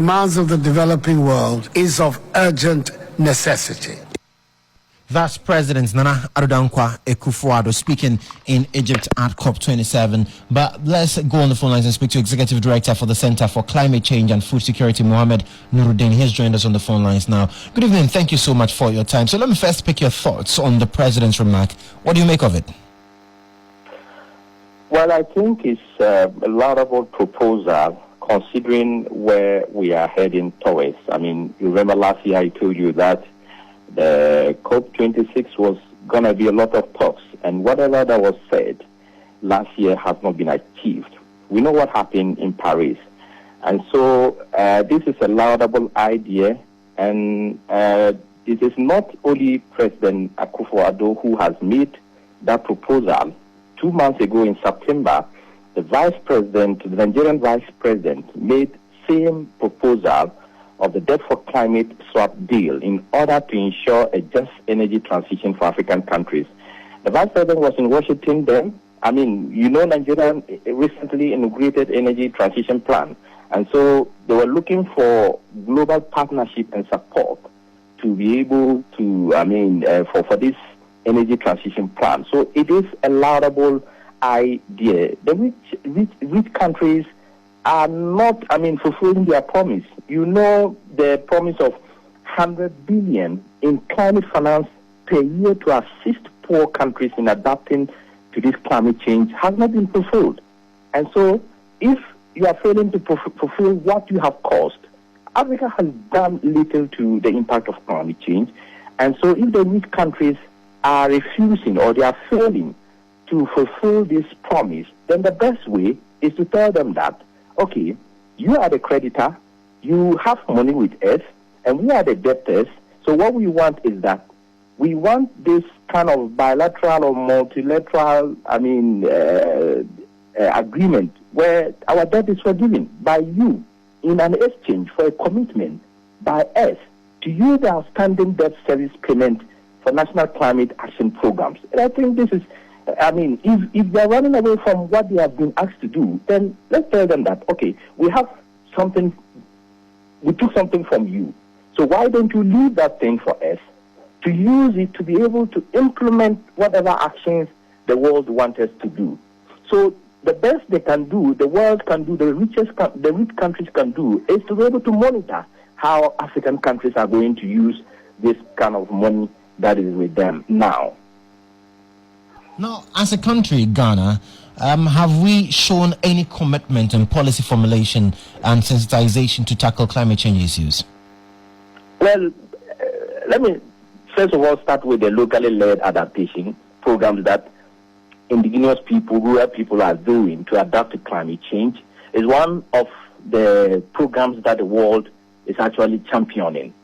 demands of the developing world is of urgent necessity. That's President Nana Addo Akufo-Addo speaking in Egypt at COP27. But let's go on the phone lines and speak to Executive Director for the Center for Climate Change and Food Security, Mohammed Nuruddin. He's joined us on the phone lines now. Good evening. Thank you so much for your time. So let me first pick your thoughts on the President's remark. What do you make of it? Well, I think it's a laudable proposal considering where we are heading towards. I mean, you remember last year I told you that the COP26 was going to be a lot of talks, and whatever that was said last year has not been achieved. We know what happened in Paris. And so this is a laudable idea, and it is not only President Akufo-Addo who has made that proposal. 2 months ago in September, the Nigerian Vice President, made same proposal of the Debt for Climate Swap deal in order to ensure a just energy transition for African countries. The Vice President was in Washington then. I mean, you know, Nigeria recently integrated energy transition plan. And so they were looking for global partnership and support to be able to, for this energy transition plan. So it is a laudable idea. The rich countries are not, fulfilling their promise. You know, the promise of 100 billion in climate finance per year to assist poor countries in adapting to this climate change has not been fulfilled. And so if you are failing to fulfill what you have caused, Africa has done little to the impact of climate change. And so if the rich countries are refusing or they are failing to fulfill this promise, then the best way is to tell them that, okay, you are the creditor, you have money with us, and we are the debtors. So what we want is that we want this kind of bilateral or multilateral, agreement where our debt is forgiven by you in an exchange for a commitment by us to use the outstanding debt service payment for national climate action programs. And I think this is, if they're running away from what they have been asked to do, then let's tell them that, okay, we took something from you. So why don't you leave that thing for us to use it to be able to implement whatever actions the world wants us to do? So the best they can do, the world can do, the rich countries can do, is to be able to monitor how African countries are going to use this kind of money that is with them now. Now, as a country, Ghana, have we shown any commitment in policy formulation and sensitization to tackle climate change issues? Well, let me first of all start with the locally led adaptation programs that indigenous people, rural people are doing to adapt to climate change. Is one of the programs that the world is actually championing.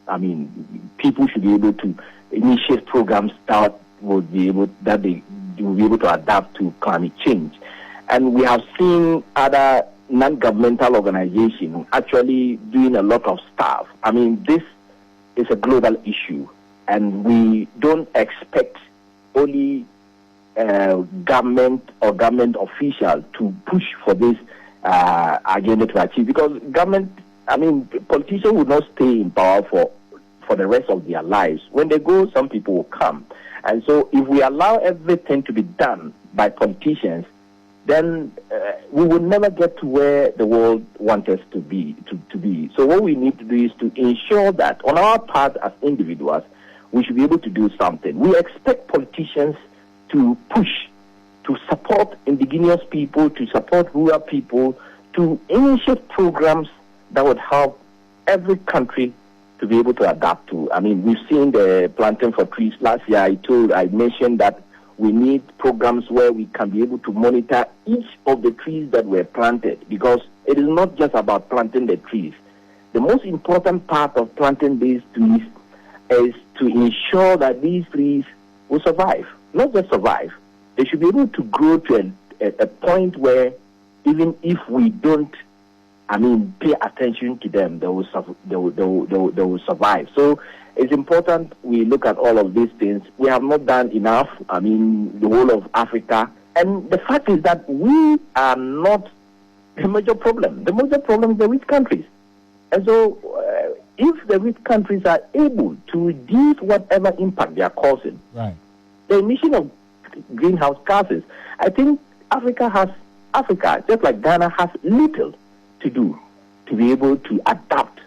People should be able to initiate programs that will be able to adapt to climate change. And we have seen other non-governmental organizations actually doing a lot of stuff. This is a global issue, and we don't expect only government or government officials to push for this agenda to achieve, because politicians will not stay in power for the rest of their lives. When they go, some people will come. And so if we allow everything to be done by politicians, then we will never get to where the world wants us to be. So what we need to do is to ensure that on our part as individuals, we should be able to do something. We expect politicians to push, to support indigenous people, to support rural people, to initiate programs that would help every country to be able to adapt to. We've seen the planting for trees last year. I mentioned that we need programs where we can be able to monitor each of the trees that were planted, because it is not just about planting the trees. The most important part of planting these trees is to ensure that these trees will survive. Not just survive, they should be able to grow to a point where even if we don't pay attention to them, they will survive. So it's important we look at all of these things. We have not done enough, the whole of Africa. And the fact is that we are not the major problem. The major problem is the rich countries. And so, if the rich countries are able to reduce whatever impact they are causing, right, the emission of greenhouse gases, I think Africa, just like Ghana, has little to do to be able to adapt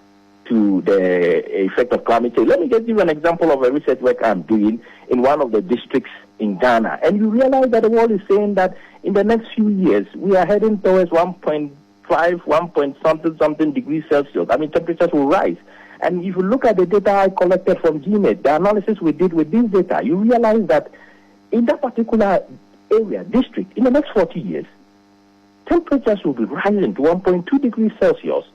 to the effect of climate change. Let me just give you an example of a research work I'm doing in one of the districts in Ghana. And you realize that the world is saying that in the next few years, we are heading towards 1 something degrees Celsius. I mean, temperatures will rise. And if you look at the data I collected from GMET, the analysis we did with this data, you realize that in that particular area, district, in the next 40 years, temperatures will be rising to 1.2 degrees Celsius,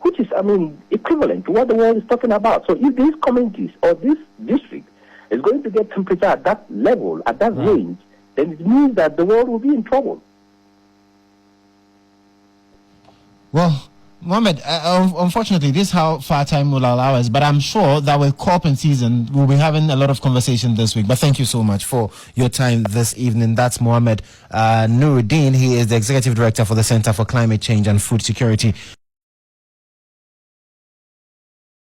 which is, I mean, equivalent to what the world is talking about. So if these communities or this district is going to get temperature at that level, at that range, then it means that the world will be in trouble. Well, Mohammed, unfortunately, this is how far time will allow us, but I'm sure that with COP and season, we'll be having a lot of conversation this week. But thank you so much for your time this evening. That's Mohammed Nuruddin. He is the Executive Director for the Center for Climate Change and Food Security.